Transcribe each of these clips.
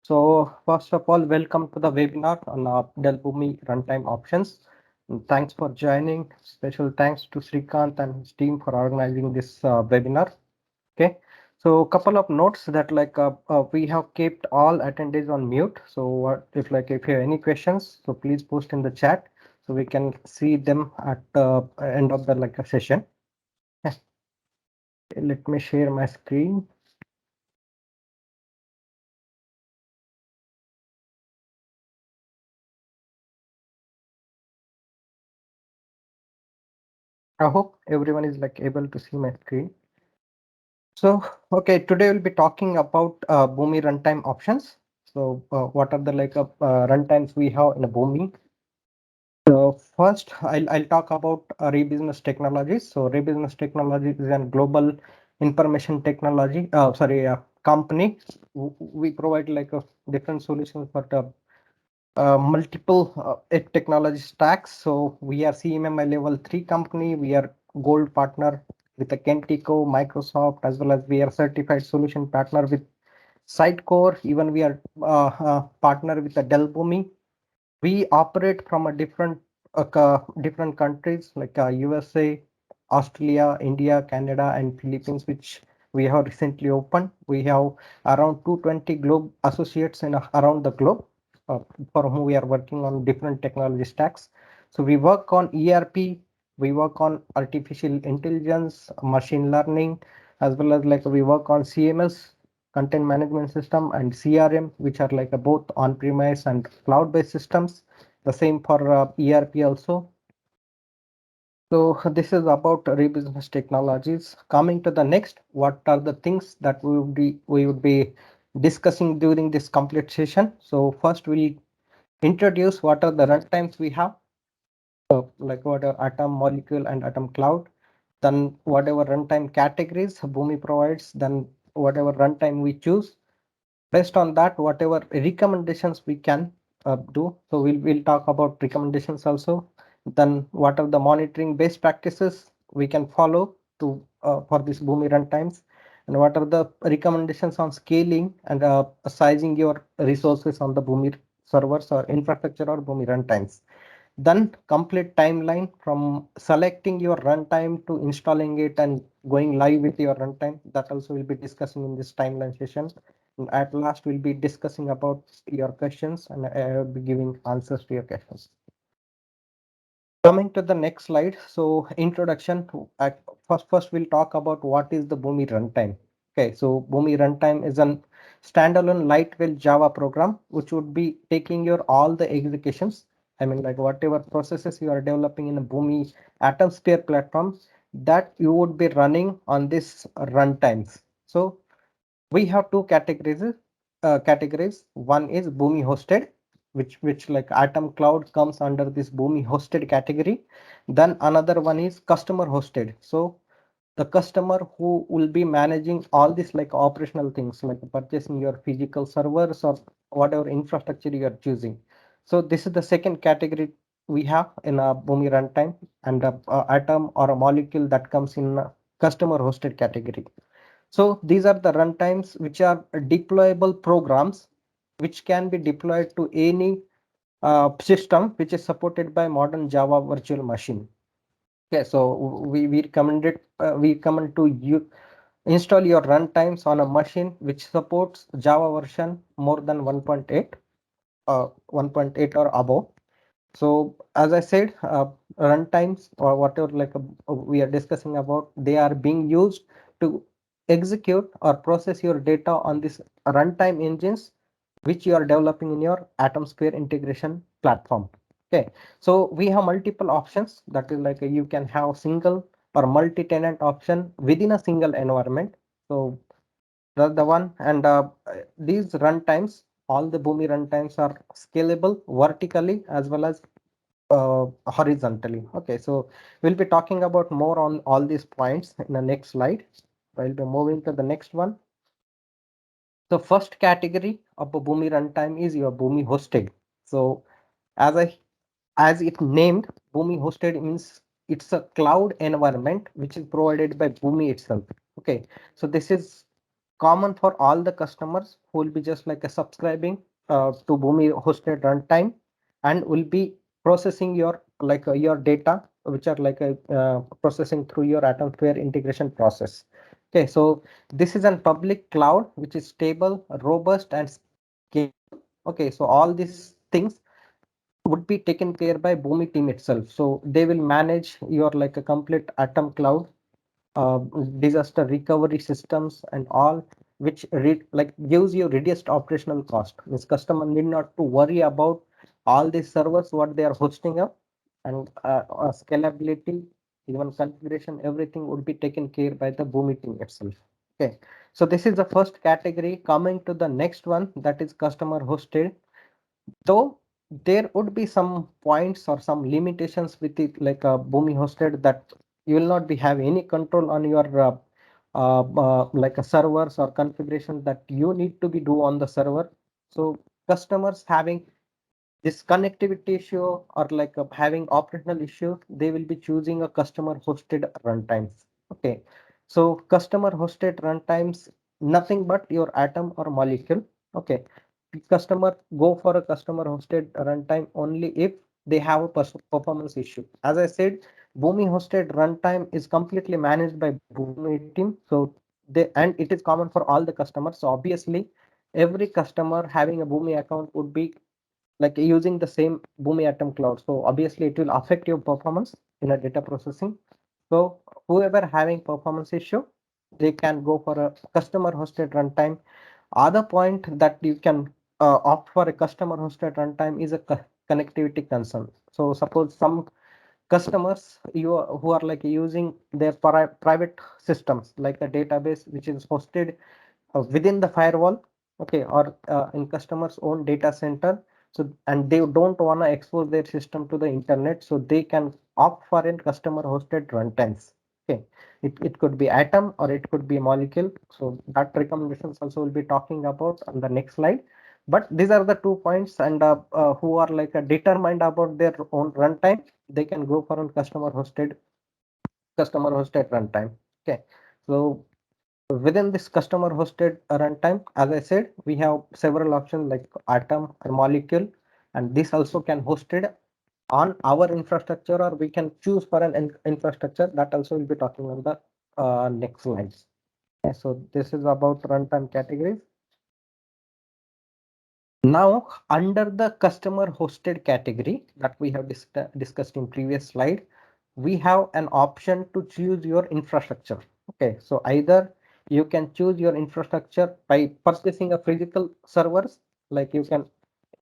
So first of all, welcome to the webinar on Dell Boomi runtime options. And thanks for joining. Special thanks to Srikanth and his team for organizing this webinar. Okay. So a couple of notes that we have kept all attendees on mute. So what if you have any questions, so please post in the chat so we can see them at the end of the session. Yes. Let me share my screen. I hope everyone is able to see my screen. So, okay, today we'll be talking about Boomi runtime options. So, what are the runtimes we have in a Boomi? So, first, I'll talk about Rebusiness Technologies. So, Rebusiness Technologies is a global information technology, company. We provide different solutions for the multiple technology stacks. So we are CMMI level 3 company. We are gold partner with the Kentico, Microsoft, as well as we are certified solution partner with Sitecore. Even we are partner with the Dell Boomi. We operate from a different countries like USA, Australia, India, Canada, and Philippines, which we have recently opened. We have around 220 globe associates around the globe uh, for whom we are working on different technology stacks. So we work on ERP, we work on artificial intelligence, machine learning, as well as we work on CMS, content management system, and CRM, which are both on-premise and cloud-based systems. The same for ERP also. So this is about Rebusiness Technologies. Coming to the next, what are the things that we would be discussing during this complete session? So first we'll introduce what are the runtimes we have, like what are Atom, Molecule, and Atom Cloud. Then whatever runtime categories Boomi provides, then whatever runtime we choose. Based on that, whatever recommendations we can do. So we'll talk about recommendations also. Then what are the monitoring best practices we can follow to for this Boomi runtimes, and what are the recommendations on scaling and sizing your resources on the Boomi servers or infrastructure or Boomi runtimes. Then complete timeline from selecting your runtime to installing it and going live with your runtime. That also will be discussing in this timeline session. And at last, we'll be discussing about your questions and I will be giving answers to your questions. Coming to the next slide. So introduction. First we'll talk about what is the Boomi runtime. Okay, so Boomi runtime is an standalone lightweight Java program which would be taking your all the executions. I mean, like whatever processes you are developing in a Boomi AtomSphere platform that you would be running on this runtimes. So we have two categories. One is Boomi hosted, which like Atom Cloud comes under this Boomi hosted category. Then another one is customer hosted. So the customer who will be managing all these like operational things like purchasing your physical servers or whatever infrastructure you are choosing. So this is the second category we have in a Boomi runtime, and a Atom or a Molecule that comes in a customer hosted category. So these are the runtimes which are deployable programs which can be deployed to any system which is supported by modern Java virtual machine. Okay, so we recommend to you install your runtimes on a machine which supports Java version more than 1.8, 1.8 or above. So as I said, runtimes or whatever we are discussing about, they are being used to execute or process your data on this runtime engines which you are developing in your AtomSphere integration platform. Okay, so we have multiple options. That is you can have single or multi-tenant option within a single environment. So that's the one. And these runtimes, all the Boomi runtimes are scalable vertically as well as horizontally. Okay, so we'll be talking about more on all these points in the next slide. I'll be moving to the next one. The first category of a Boomi runtime is your Boomi hosted. So as I as it named, Boomi hosted means it's a cloud environment which is provided by Boomi itself. Okay, so this is common for all the customers who will be just like a subscribing to Boomi hosted runtime and will be processing your your data, which are processing through your Atomsphere integration process. Okay, so this is a public cloud which is stable, robust, and scalable. Okay, so all these things would be taken care by Boomi team itself. So they will manage your like a complete Atom cloud, uh, disaster recovery systems and all, which gives you reduced operational cost. This customer need not to worry about all these servers what they are hosting up, and scalability, even configuration, everything would be taken care by the Boomi team itself. Okay, so this is the first category. Coming to the next one, that is customer hosted. Though there would be some points or some limitations with it, like a Boomi hosted, that you will not be have any control on your like a servers or configuration that you need to be do on the server. So customers having this connectivity issue or having operational issue, they will be choosing a customer hosted runtimes. Okay, so customer hosted runtimes, nothing but your Atom or Molecule. Okay, customer go for a customer hosted runtime only if they have a performance issue. As I said, Boomi hosted runtime is completely managed by Boomi team. So they, and it is common for all the customers. So obviously every customer having a Boomi account would be like using the same Boomi Atom cloud. So obviously it will affect your performance in a data processing. So whoever having performance issue, they can go for a customer hosted runtime. Other point that you can opt for a customer hosted runtime is a connectivity concern. So suppose some customers who are like using their private systems, like a database which is hosted within the firewall, okay, or in customers own data center. So and they don't want to expose their system to the internet, so they can opt for a customer hosted runtimes. Okay, it could be Atom or it could be Molecule. So that recommendations also will be talking about on the next slide. But these are the 2 points, and who are determined about their own runtime, they can go for a customer hosted runtime. Okay, so within this customer hosted runtime, as I said, we have several options like Atom or Molecule, and this also can hosted on our infrastructure, or we can choose for an infrastructure. That also will be talking on the next slides. Okay, so this is about runtime categories. Now, under the customer hosted category that we have discussed in previous slide, we have an option to choose your infrastructure. Okay, so either you can choose your infrastructure by purchasing a physical servers, like you can,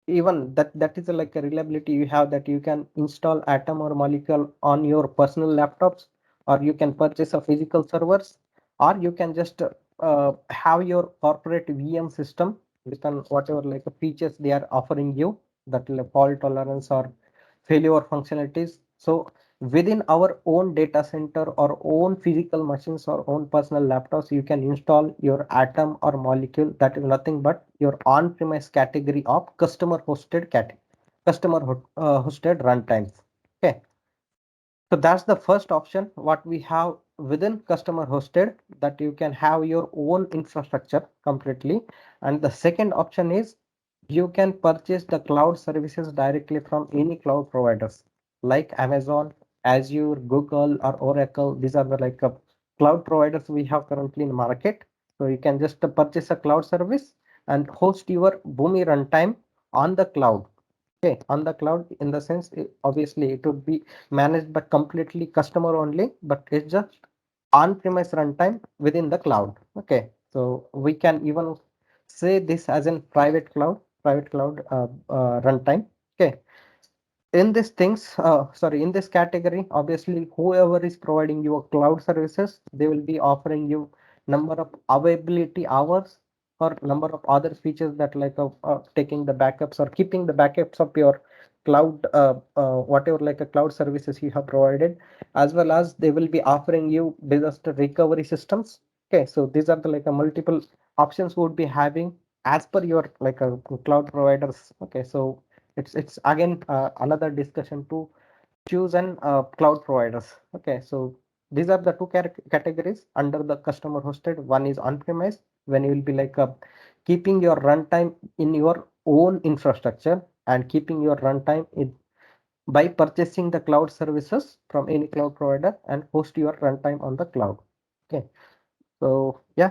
even that is like a reliability you have, that you can install Atom or Molecule on your personal laptops, or you can purchase a physical servers, or you can just have your corporate VM system with an whatever like features they are offering you, that fault tolerance or failure functionalities. So within our own data center or own physical machines or own personal laptops, you can install your Atom or Molecule. That is nothing but your on-premise category of customer hosted hosted runtimes. Okay, so that's the first option what we have within customer hosted, that you can have your own infrastructure completely. And the second option is you can purchase the cloud services directly from any cloud providers like Amazon, Azure, Google, or Oracle. These are the cloud providers we have currently in market. So you can just purchase a cloud service and host your Boomi runtime on the cloud. Okay, on the cloud, in the sense, obviously it would be managed by completely customer only, but it's just on-premise runtime within the cloud. Okay, so we can even say this as in private cloud runtime. Okay, in these things, sorry, in this category, obviously whoever is providing you cloud services, they will be offering you number of availability hours or number of other features, that taking the backups or keeping the backups of your cloud, whatever like a cloud services you have provided, as well as they will be offering you disaster recovery systems. Okay, so these are the like a multiple options we would be having as per your cloud providers. Okay, so it's again another discussion to choose an cloud providers. Okay, so these are the two categories under the customer hosted. One is on premise, when you will be like keeping your runtime in your own infrastructure and keeping your runtime in by purchasing the cloud services from any cloud provider and host your runtime on the cloud. Okay, so yeah,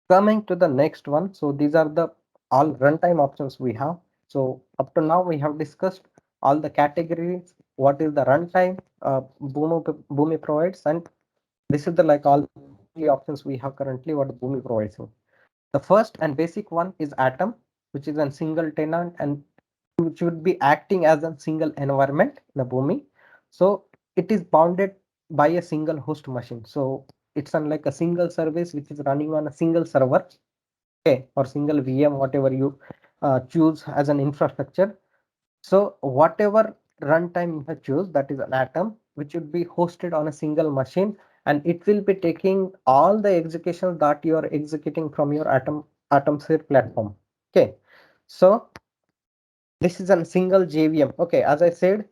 coming to the next one. So these are the all runtime options we have. So up to now we have discussed all the categories. What is the runtime Boomi provides, and this is the like all the options we have currently what Boomi provides. The first and basic one is Atom, which is a single tenant and which would be acting as a single environment in the Boomi. So it is bounded by a single host machine. So it's unlike a single service which is running on a single server, okay, or single VM, whatever you choose as an infrastructure. So whatever runtime you have choose, that is an Atom, which would be hosted on a single machine, and it will be taking all the executions that you are executing from your Atomsphere platform. Okay, so this is a single JVM. Okay, as I said,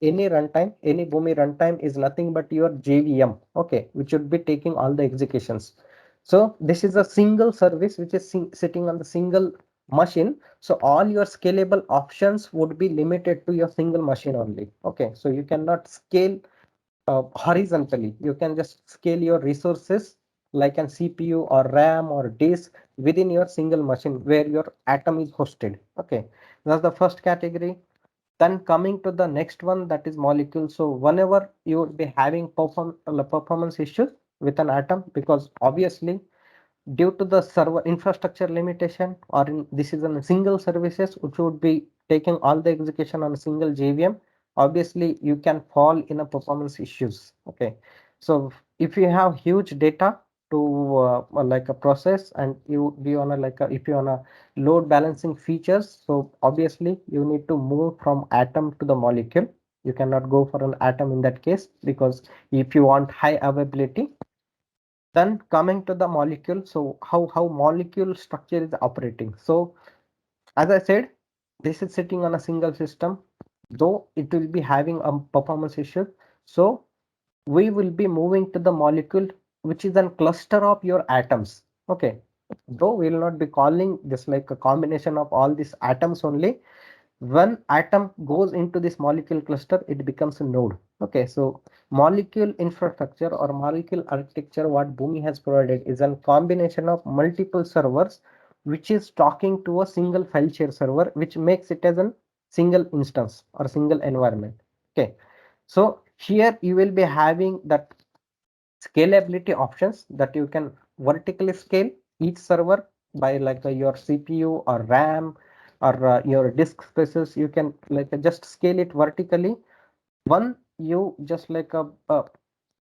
any runtime, any Boomi runtime is nothing but your JVM. Okay, which would be taking all the executions. So this is a single service which is sitting on the single machine. So all your scalable options would be limited to your single machine only. Okay, so you cannot scale horizontally. You can just scale your resources like an CPU or RAM or disk within your single machine where your Atom is hosted. Okay, that's the first category. Then coming to the next one, that is molecule. So whenever you would be having performance issues with an Atom, because obviously due to the server infrastructure limitation, or this is a single services which would be taking all the execution on a single JVM, obviously you can fall in a performance issues. Okay, so if you have huge data to like a process, and you be on a like a, if you on a load balancing features, so obviously you need to move from Atom to the molecule. You cannot go for an Atom in that case, because if you want high availability. Then coming to the molecule, so how molecule structure is operating. So as I said, this is sitting on a single system, though it will be having a performance issue. So we will be moving to the molecule, which is a cluster of your atoms. Okay, though we will not be calling this like a combination of all these atoms only. When atom goes into this molecule cluster, it becomes a node. Okay, so molecule infrastructure or molecule architecture, what Boomi has provided is a combination of multiple servers, which is talking to a single file share server, which makes it as a single instance or single environment. Okay, so here you will be having that scalability options, that you can vertically scale each server by like your CPU or RAM or your disk spaces. You can like just scale it vertically. One, you just like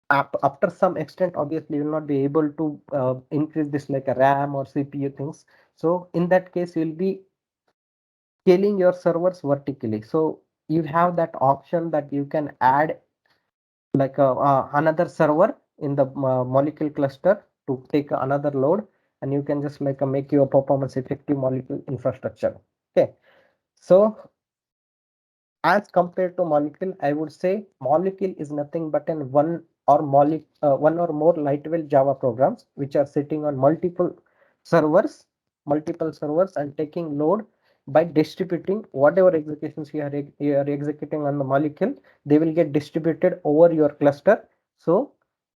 after some extent, obviously you will not be able to increase this like a RAM or CPU things. So in that case, you will be scaling your servers vertically. So you have that option that you can add like another server in the molecule cluster to take another load, and you can just like make your performance effective molecule infrastructure. Okay, so as compared to molecule, I would say molecule is nothing but an one or more lightweight Java programs which are sitting on servers, multiple servers, and taking load by distributing whatever executions you are executing on the molecule. They will get distributed over your cluster. So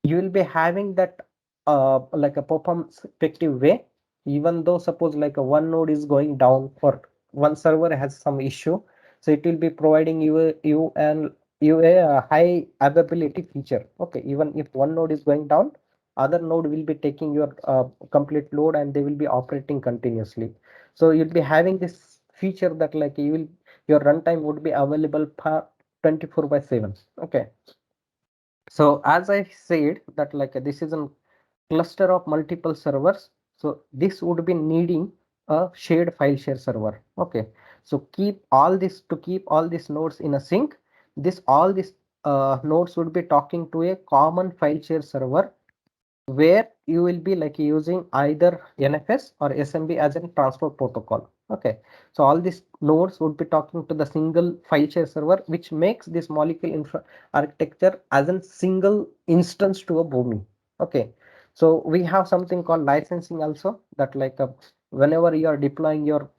you will be having that like a performance effective way. Even though suppose like a one node is going down, for one server has some issue, so it will be providing you a high availability feature. Okay, even if one node is going down, other node will be taking your complete load, and they will be operating continuously. So you'll be having this feature that like your runtime would be available 24 by 7. Okay, so as I said that like this is a cluster of multiple servers. So this would be needing a shared file share server. Okay, so keep all these nodes in a sync. All these nodes would be talking to a common file share server, where you will be like using either NFS or SMB as a transport protocol. Okay, so all these nodes would be talking to the single file share server, which makes this molecule infra architecture as a single instance to a Boomi. Okay, So we have something called licensing also, that like whenever you are deploying your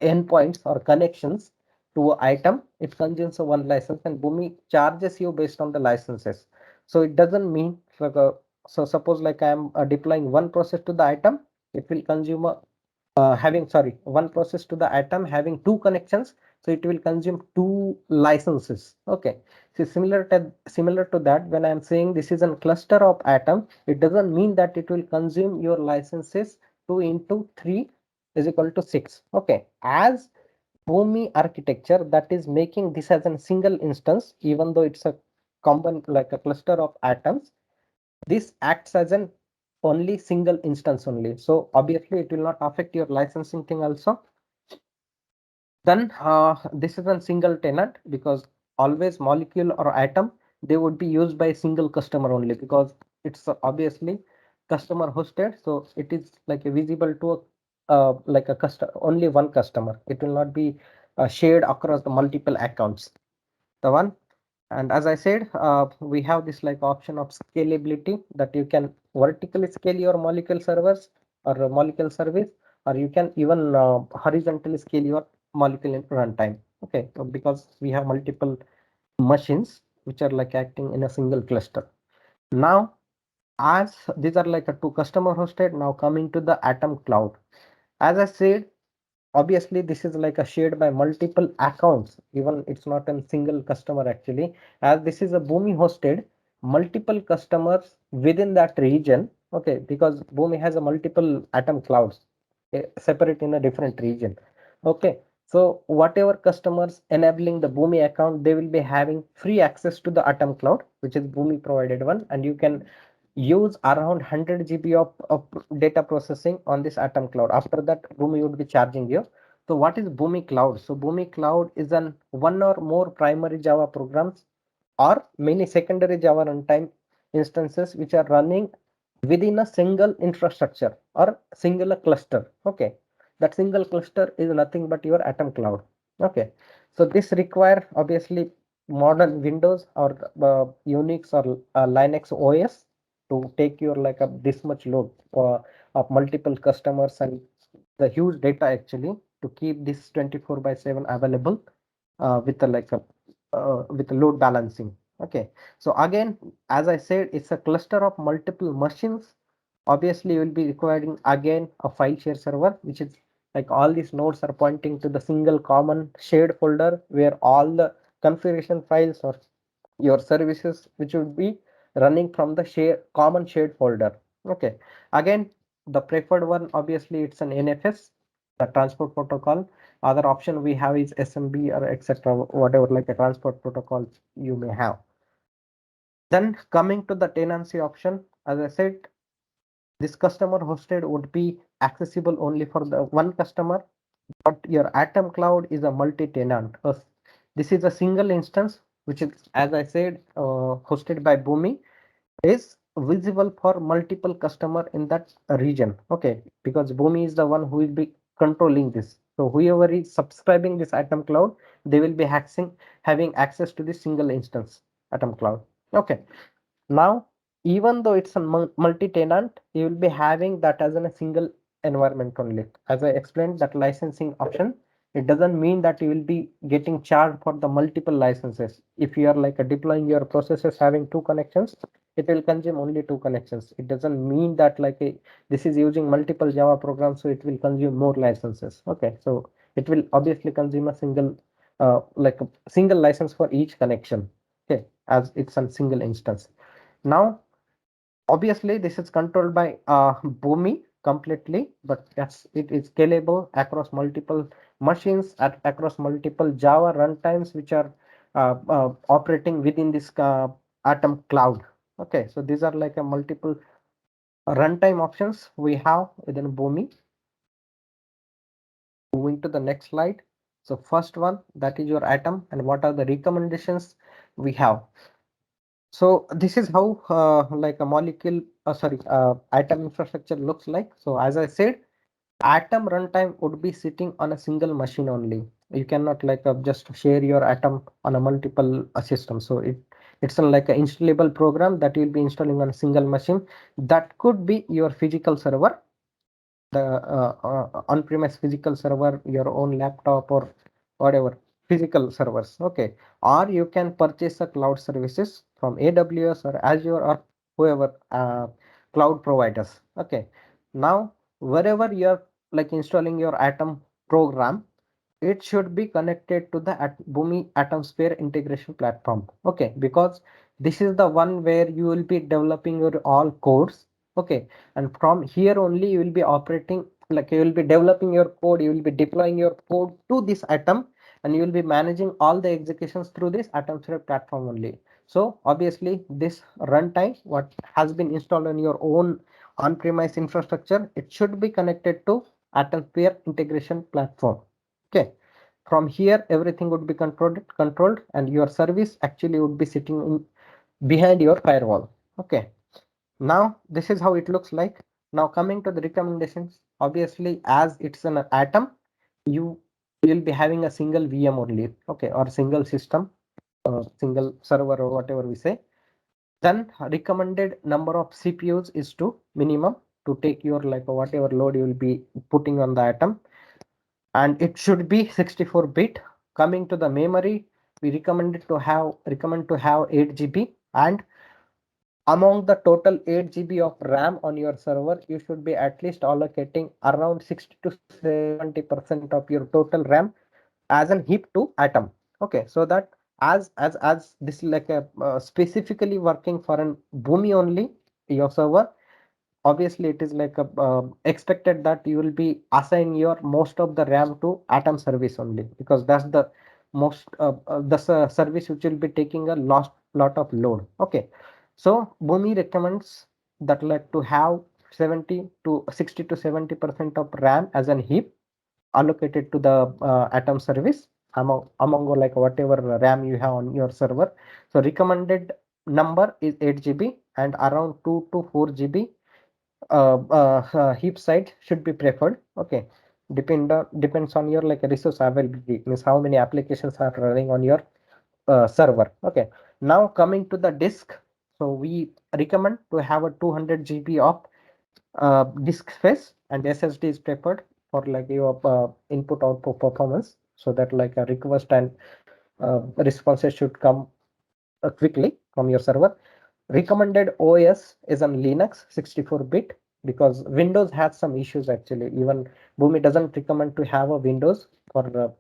endpoints or connections to an item, it consumes a one license, and Boomi charges you based on the licenses. So it doesn't mean like so suppose like I am deploying one process to the item, it will consume a having sorry one process to the item having two connections, so it will consume two licenses. Okay, so similar to that, when I am saying this is a cluster of atom, it doesn't mean that it will consume your licenses 2 into 3 is equal to 6. Okay, as Boomi architecture that is making this as a single instance, even though it's a common like a cluster of atoms, this acts as an only single instance only. So obviously it will not affect your licensing thing also. Then this is a single tenant, because always molecule or atom, they would be used by a single customer only, because it's obviously customer hosted. So it is like a visible to a like a customer, only one customer. It will not be shared across the multiple accounts. The one, and as I said, we have this like option of scalability, that you can vertically scale your molecule servers or a molecule service, or you can even horizontally scale your molecule in runtime. Okay, so because we have multiple machines which are like acting in a single cluster. Now, as these are like a two customer hosted, now coming to the Atom Cloud. As I said, obviously this is like a shared by multiple accounts, even it's not a single customer actually, as this is a Boomi hosted multiple customers within that region. Okay, because Boomi has a multiple Atom clouds separate in a different region. Okay, so whatever customers enabling the Boomi account, they will be having free access to the Atom cloud, which is Boomi provided one, and you can use around 100 GB of data processing on this Atom cloud. After that, Boomi would be charging you. So what is Boomi Cloud? So Boomi Cloud is an one or more primary Java programs or many secondary Java runtime instances which are running within a single infrastructure or single cluster. Okay, that single cluster is nothing but your Atom Cloud. Okay, so this require obviously modern Windows or Unix or Linux OS to take your like a this much load of multiple customers and the huge data actually to keep this 24 by 7 available with a like a with load balancing. Okay, so again, as I said, it's a cluster of multiple machines. Obviously you will be requiring again a file share server, which is like all these nodes are pointing to the single common shared folder where all the configuration files or your services which would be running from the share common shared folder. Okay, again, the preferred one obviously it's an NFS, the transport protocol. Other option we have is SMB or etc, whatever like a transport protocol you may have. Then coming to the tenancy option, as I said, this customer hosted would be accessible only for the one customer, but your Atom Cloud is a multi-tenant. This is a single instance, which is, as I said, hosted by Boomi, is visible for multiple customer in that region. Okay, because Boomi is the one who will be controlling this. So whoever is subscribing this Atom Cloud, they will be having access to this single instance Atom Cloud. Okay, now, even though it's a multi-tenant, you will be having that as in a single environment only. As I explained, that licensing option, it doesn't mean that you will be getting charged for the multiple licenses. If you are like deploying your processes having two connections, it will consume only two connections. It doesn't mean that like this is using multiple Java programs, so it will consume more licenses. Okay, so it will obviously consume a single like a single license for each connection. Okay, as it's a single instance. Now, obviously, this is controlled by Boomi completely, but yes, it is scalable across multiple machines across multiple Java runtimes, which are operating within this Atom Cloud. Okay, so these are like a multiple runtime options we have within Boomi. Moving to the next slide. So first one, that is your Atom, and what are the recommendations we have? So this is how like a molecule, sorry, Atom infrastructure looks like. So as I said, Atom runtime would be sitting on a single machine only. You cannot like just share your atom on a multiple system. So it's like an installable program that you'll be installing on a single machine. That could be your physical server, the on-premise physical server, your own laptop or whatever physical servers. Okay, or you can purchase a cloud services from AWS or Azure or whoever cloud providers. Okay, now wherever you're like installing your atom program, it should be connected to the Boomi Atomsphere integration platform. Okay, because this is the one where you will be developing your all codes. Okay, and from here only you will be operating, like you will be developing your code, you will be deploying your code to this atom, and you will be managing all the executions through this Atomsphere platform only. So obviously this runtime what has been installed on your own on-premise infrastructure, it should be connected to Atomsphere integration platform. Okay, from here everything would be controlled and your service actually would be sitting behind your firewall. Okay, now this is how it looks like. Now coming to the recommendations, obviously as it's an atom, you will be having a single VM only. Okay, or single system, single server or whatever we say. Then recommended number of CPUs is to minimum to take your like whatever load you will be putting on the atom, and it should be 64-bit. Coming to the memory, we recommend to have 8 GB, and among the total 8 GB of RAM on your server, you should be at least allocating around 60 to 70% of your total RAM as an heap to atom. Okay, so that as this is like a specifically working for an Boomi only your server, obviously it is like a expected that you will be assign your most of the RAM to atom service only, because that's the most service which will be taking a lot of load. Okay, so Boomi recommends that like to have 70 to 60 to 70% of RAM as an heap allocated to the atom service among like whatever RAM you have on your server. So recommended number is 8 GB, and around 2 to 4 GB heap size should be preferred. Okay, depends on your like resource availability, means how many applications are running on your server. Okay, now coming to the disk, so we recommend to have a 200 GB of disk space, and SSD is preferred for like your input output performance, so that like a request and responses should come quickly from your server. Recommended OS is on Linux 64-bit, because Windows has some issues actually. Even Boomi doesn't recommend to have a Windows for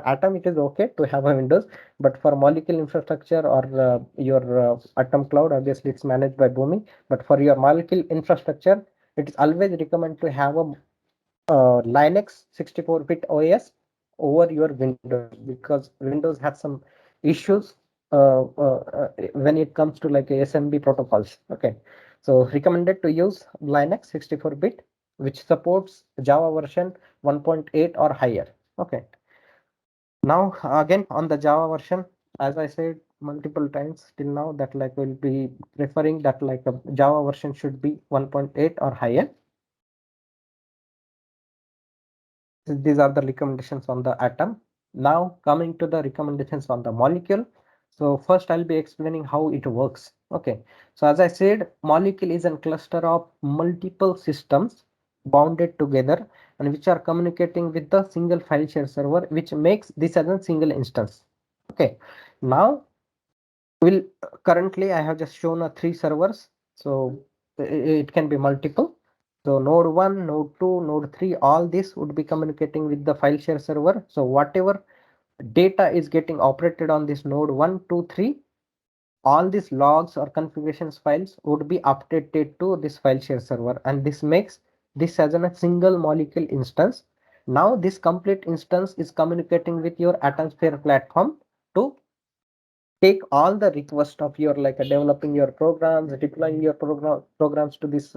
Atom. It is okay to have a Windows, but for molecule infrastructure or your Atom cloud, obviously it's managed by Boomi. But for your molecule infrastructure, it is always recommend to have a Linux 64-bit OS over your Windows, because Windows has some issues when it comes to like SMB protocols. Okay, so recommended to use Linux 64-bit, which supports Java version 1.8 or higher. Okay, now again on the Java version, as I said multiple times till now, that like we'll be preferring that like a Java version should be 1.8 or higher. These are the recommendations on the atom. Now coming to the recommendations on the molecule. So first I'll be explaining how it works. Okay, so as I said, molecule is a cluster of multiple systems bounded together and which are communicating with the single file share server, which makes this as a single instance. Okay, now will currently I have just shown a 3 servers, so it can be multiple. So node 1, node 2, node 3, all this would be communicating with the file share server. So whatever data is getting operated on this node 1, 2, 3, all these logs or configurations files would be updated to this file share server, and this makes this as a single molecule instance. Now this complete instance is communicating with your Atomsphere platform to take all the request of your like developing your programs, deploying your programs to this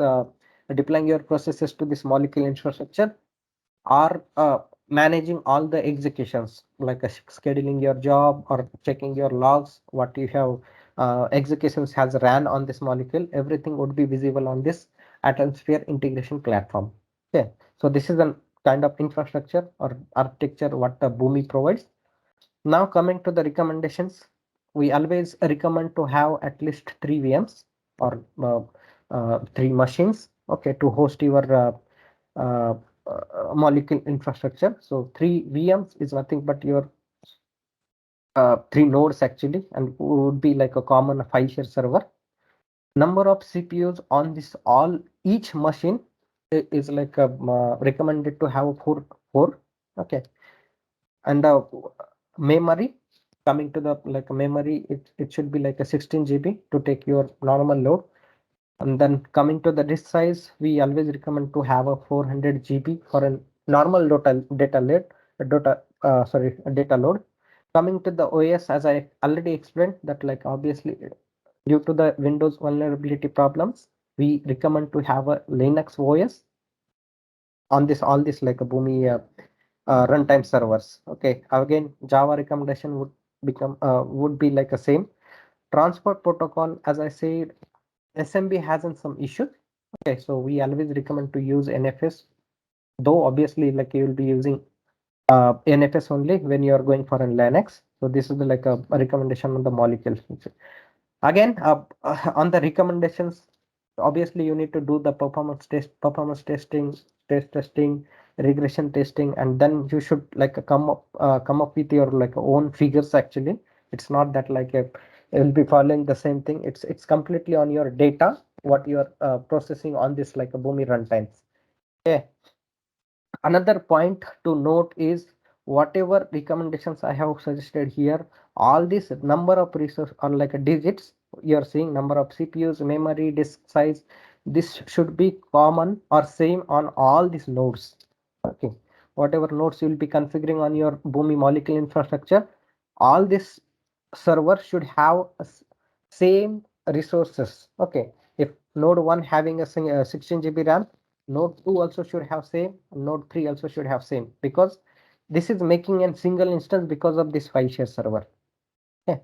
deploying your processes to this molecule infrastructure, or managing all the executions like scheduling your job or checking your logs, what you have executions has ran on this molecule. Everything would be visible on this Atomsphere integration platform. Okay, so this is an kind of infrastructure or architecture what the Boomi provides. Now coming to the recommendations, we always recommend to have at least 3 VMs or 3 machines, okay, to host your uh, molecule infrastructure. So 3 VMs is nothing but your 3 nodes actually, and would be like a common file share server. Number of CPUs on this all each machine is like recommended to have four. Okay, and the memory, coming to the like memory, it should be like a 16 GB to take your normal load. And then coming to the disk size, we always recommend to have a 400 GB for a normal data load. Coming to the OS, as I already explained, that like obviously due to the Windows vulnerability problems, we recommend to have a Linux OS on this all this like a Boomi runtime servers. Okay, again Java recommendation would be like a same transport protocol. As I said, SMB hasn't some issues. Okay, so we always recommend to use NFS, though obviously like you will be using NFS only when you are going for a Linux. So this is like a recommendation on the molecule. Again, on the recommendations, obviously you need to do the performance testing, stress testing, regression testing, and then you should like come up with your like own figures. Actually, it's not that like it will be following the same thing. It's completely on your data what you are processing on this like a Boomi runtimes. Okay. Another point to note is whatever recommendations I have suggested here, all this number of resources are like a digits. You're seeing number of CPUs, memory, disk size. This should be common or same on all these nodes. Okay. Whatever nodes you'll be configuring on your Boomi molecule infrastructure, all this server should have same resources. Okay. If node 1 having a 16 GB RAM, node 2 also should have same, node 3 also should have same, because this is making a single instance because of this file share server. Okay.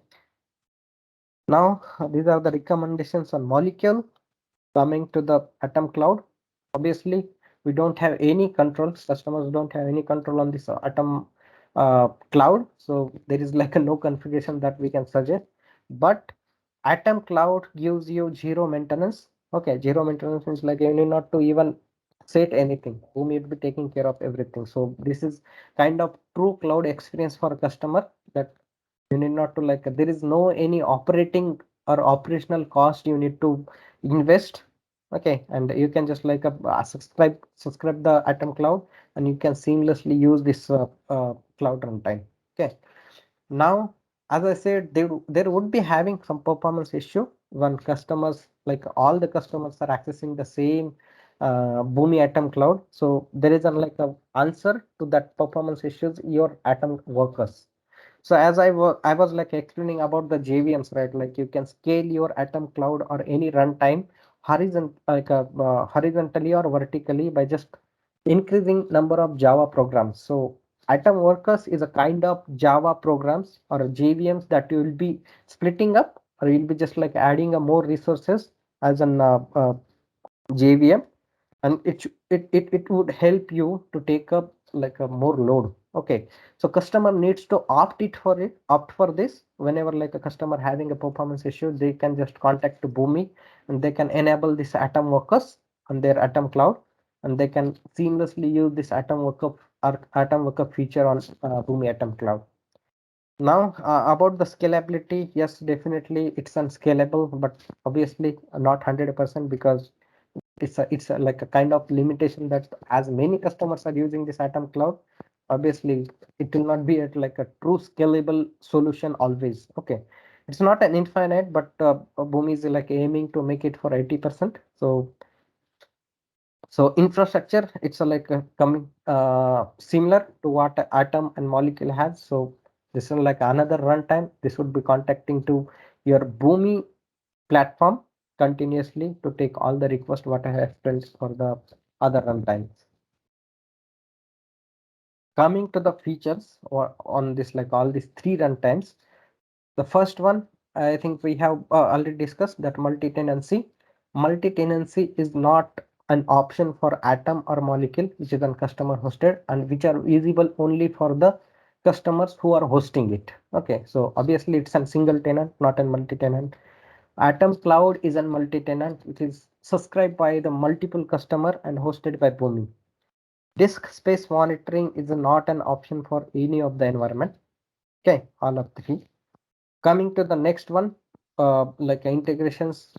Now these are the recommendations on molecule. Coming to the Atom Cloud, obviously we don't have any control. Customers don't have any control on this Atom Cloud, so there is like a no configuration that we can suggest. But Atom Cloud gives you zero maintenance. Okay, zero maintenance means like you need not to even set anything. Whom you'd be taking care of everything. So this is kind of true cloud experience for a customer, that you need not to like there is no any operating or operational cost you need to invest. Okay, and you can just like subscribe the Atom Cloud, and you can seamlessly use this cloud runtime. Okay. Now, as I said, there would be having some performance issue when customers, like all the customers are accessing the same Boomi Atom Cloud. So there is a like a answer to that performance issues, your Atom workers. So as I was like explaining about the JVMs, right? Like you can scale your Atom Cloud or any runtime horizontally or vertically by just increasing number of Java programs. So Atom Workers is a kind of Java programs or JVMs that you will be splitting up, or you'll be just like adding a more resources as an JVM, and it would help you to take up like a more load. Okay, so customer needs to opt for this. Whenever like a customer having a performance issue, they can just contact to Boomi, and they can enable this Atom Workers on their Atom Cloud, and they can seamlessly use this Atom Worker feature on Boomi Atom Cloud. Now about the scalability, yes, definitely it's unscalable, but obviously not 100%, because it's like a kind of limitation that as many customers are using this Atom Cloud, obviously it will not be at like a true scalable solution always. Okay, it's not an infinite, but Boomi is like aiming to make it for 80%. So infrastructure, it's a like a coming similar to what Atom and Molecule has. So this is like another runtime. This would be contacting to your Boomi platform continuously to take all the requests what I have explained for the other runtimes. Coming to the features or on this like all these 3 runtimes, the first one I think we have already discussed, that multi-tenancy. Multi-tenancy is not an option for atom or molecule which is on customer hosted and which are visible only for the customers who are hosting it. Okay, so obviously it's a single tenant, not a multi-tenant. Atom Cloud is a multi-tenant which is subscribed by the multiple customer and hosted by Boomi. Disk space monitoring is not an option for any of the environment. Okay, all of three. Coming to the next one, like integrations,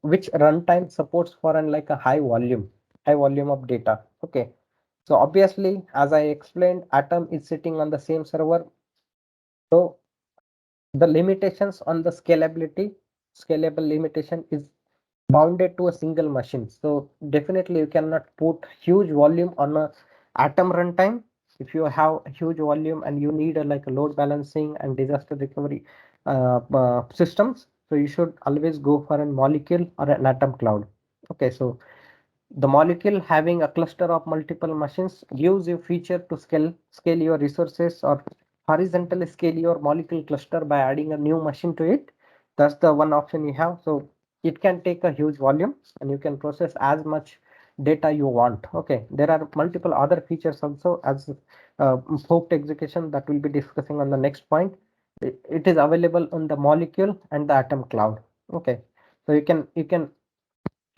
which runtime supports for an like a high volume of data. Okay, so obviously, as I explained, Atom is sitting on the same server. So the limitations on the scalable limitation is bounded to a single machine. So definitely you cannot put huge volume on a Atom runtime. If you have a huge volume and you need a, like a load balancing and disaster recovery systems, so you should always go for a molecule or an Atom Cloud. Okay, so the molecule having a cluster of multiple machines gives you feature to scale your resources or horizontally scale your molecule cluster by adding a new machine to it. That's the one option you have. So it can take a huge volume and you can process as much data you want. Okay, there are multiple other features also as forked execution that we'll be discussing on the next point. It is available on the molecule and the Atom Cloud. Okay, so you can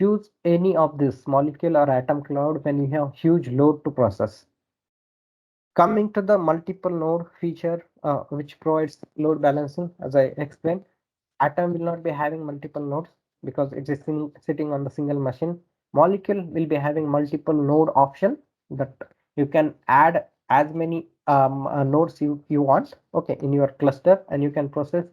use any of this molecule or Atom Cloud when you have huge load to process. Coming to the multiple node feature, which provides load balancing, as I explained, Atom will not be having multiple nodes because it is sitting on the single machine. Molecule will be having multiple node option that you can add as many nodes you want, okay, in your cluster, and you can process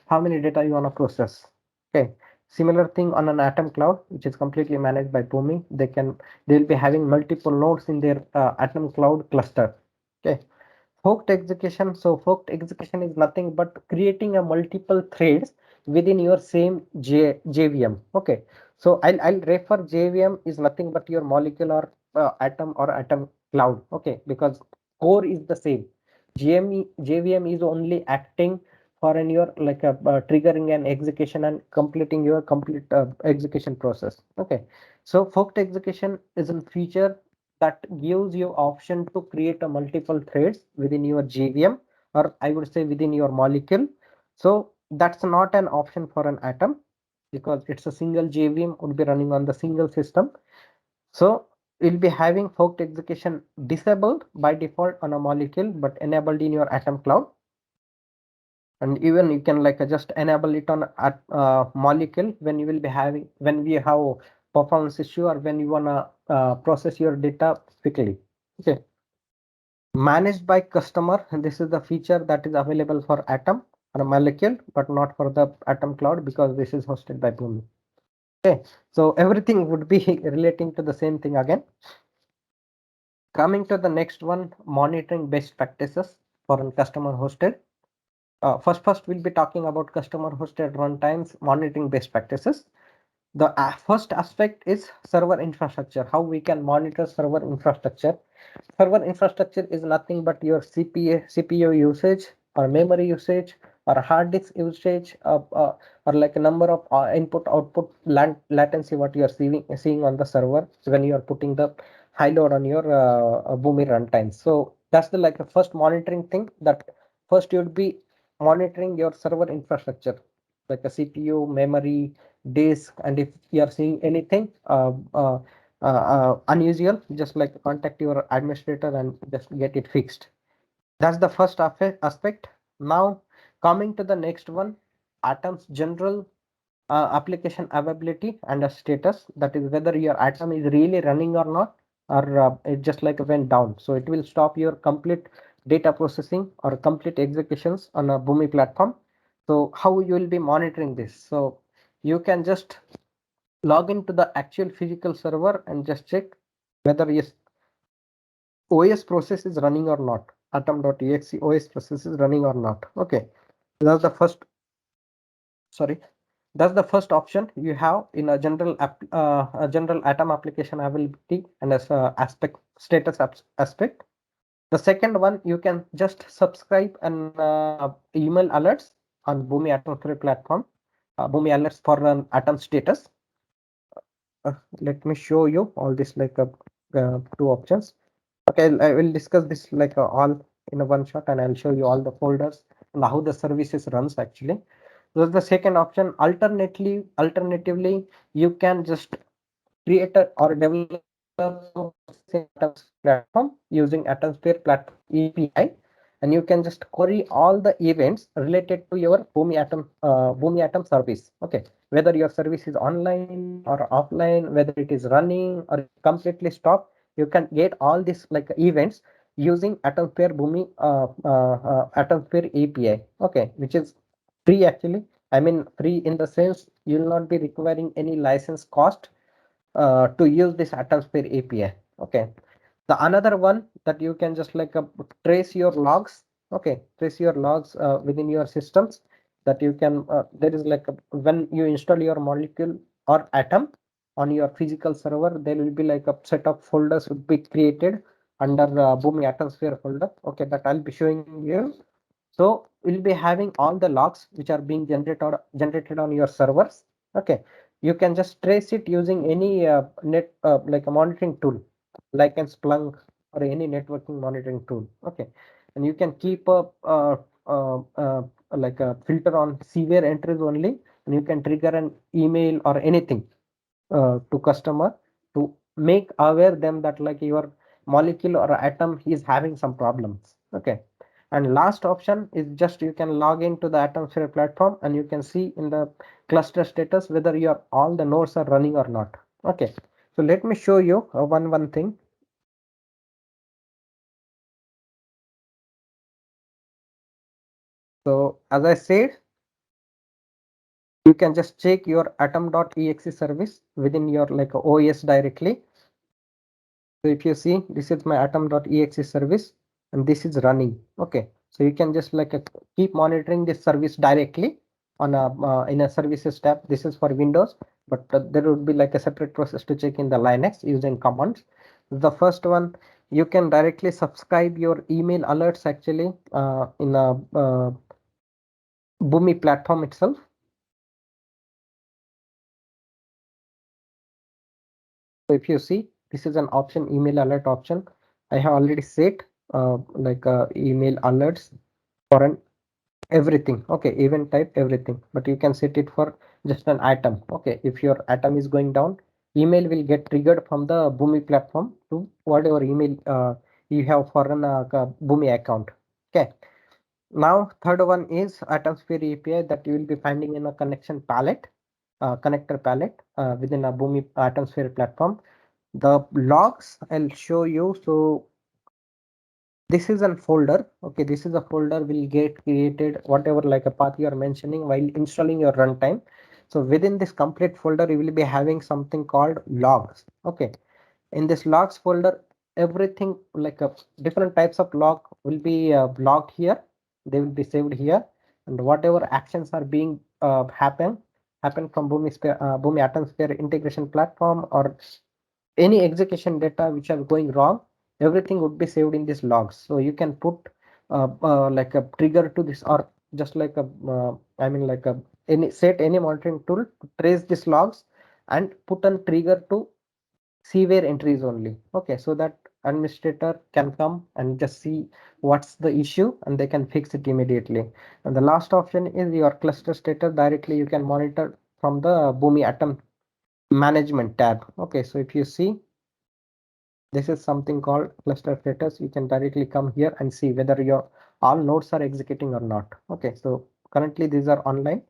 how many data you want to process. Okay, similar thing on an Atom Cloud, which is completely managed by Boomi. They'll be having multiple nodes in their Atom Cloud cluster. Okay, forked execution. So forked execution is nothing but creating a multiple threads within your same JVM. Okay, so I'll refer JVM is nothing but your molecular Atom or Atom Cloud. Okay, because core is the same. JVM is only acting for an your like a triggering an execution and completing your complete execution process. Okay, so forked execution is a feature that gives you option to create a multiple threads within your JVM, or I would say within your molecule. So that's not an option for an Atom because it's a single JVM would be running on the single system. So you'll be having forked execution disabled by default on a molecule but enabled in your Atom Cloud. And even you can like just enable it on a molecule when you will be having when we have performance issue or when you wanna process your data quickly. Okay, managed by customer. This is the feature that is available for Atom or a molecule, but not for the Atom Cloud because this is hosted by Boomi. Okay, so everything would be relating to the same thing again. Coming to the next one, monitoring best practices for a customer hosted. First, we'll be talking about customer hosted runtimes monitoring best practices. The first aspect is server infrastructure, how we can monitor server infrastructure. Server infrastructure is nothing but your CPU usage or memory usage or hard disk usage or like a number of input output latency what you are seeing on the server when you are putting the high load on your Boomi runtime. So that's the like a first monitoring thing that first you would be monitoring your server infrastructure like a CPU, memory, disk, and if you are seeing anything unusual, just like contact your administrator and just get it fixed. That's the first aspect. Now, coming to the next one, Atom's general application availability and a status, that is whether your Atom is really running or not, or it just like went down. So it will stop your complete data processing or complete executions on a Boomi platform. So how you will be monitoring this? So you can just log into the actual physical server and just check whether yes OS process is running or not. Atom.exe OS process is running or not. Okay, that's the first. Sorry, that's the first option you have in a general Atom application availability and as a aspect status aspect. The second one, you can just subscribe and email alerts on Boomi Atom 3 platform. Boomi alerts for an Atom status. let me show you all this like two options. Okay, I will discuss this like all in a one shot, and I'll show you all the folders and how the services runs actually. So the second option, alternatively, you can just create or develop platform using Atomsphere platform API, and you can just query all the events related to your Boomi Atom service. Okay, whether your service is online or offline, whether it is running or completely stopped, you can get all these like events using Atomsphere Atomsphere API. Okay, which is free actually. I mean free in the sense you will not be requiring any license cost to use this Atomsphere API. Okay. The another one that you can just like trace your logs. Okay, trace your logs within your systems. That you can there is like when you install your molecule or atom on your physical server, there will be like a set of folders would be created under Boomi Atomsphere folder. Okay, that I'll be showing you. So we'll be having all the logs which are being generated on your servers. Okay, you can just trace it using any net like a monitoring tool, like an Splunk or any networking monitoring tool. Okay, and you can keep a like a filter on severe entries only, and you can trigger an email or anything to customer to make aware them that like your molecule or atom is having some problems. Okay, and last option is just you can log into the Atomsphere platform and you can see in the cluster status whether your all the nodes are running or not. Okay, so let me show you one thing. So as I said, you can just check your atom.exe service within your like OS directly. So if you see, this is my atom.exe service and this is running. Okay, so you can just like keep monitoring this service directly on a in a services tab. This is for Windows, but there would be like a separate process to check in the Linux using commands. The first one, you can directly subscribe your email alerts actually in a Boomi platform itself. So if you see, this is an option, email alert option. I have already set like email alerts for an everything. Okay, event type everything, but you can set it for just an atom. Okay, if your atom is going down, email will get triggered from the Boomi platform to whatever email you have for an Boomi account. Okay, now third one is Atomsphere API that you will be finding in a connection palette, connector palette within a Boomi Atomsphere platform. The logs I'll show you. So this is a folder. Okay, this is a folder will get created whatever like a path you are mentioning while installing your runtime. So within this complete folder you will be having something called logs. Okay, in this logs folder, everything like a different types of log will be logged here. They will be saved here, and whatever actions are being happen from Boomi Atomsphere integration platform or any execution data which are going wrong, everything would be saved in these logs. So you can put like a trigger to this, or just like a I mean like a any set any monitoring tool to trace these logs and put a trigger to severe entries only. Okay, so that administrator can come and just see what's the issue and they can fix it immediately. And the last option is your cluster status. Directly you can monitor from the Boomi Atom management tab. Okay, so if you see, this is something called cluster status. You can directly come here and see whether your all nodes are executing or not. Okay, so currently these are online,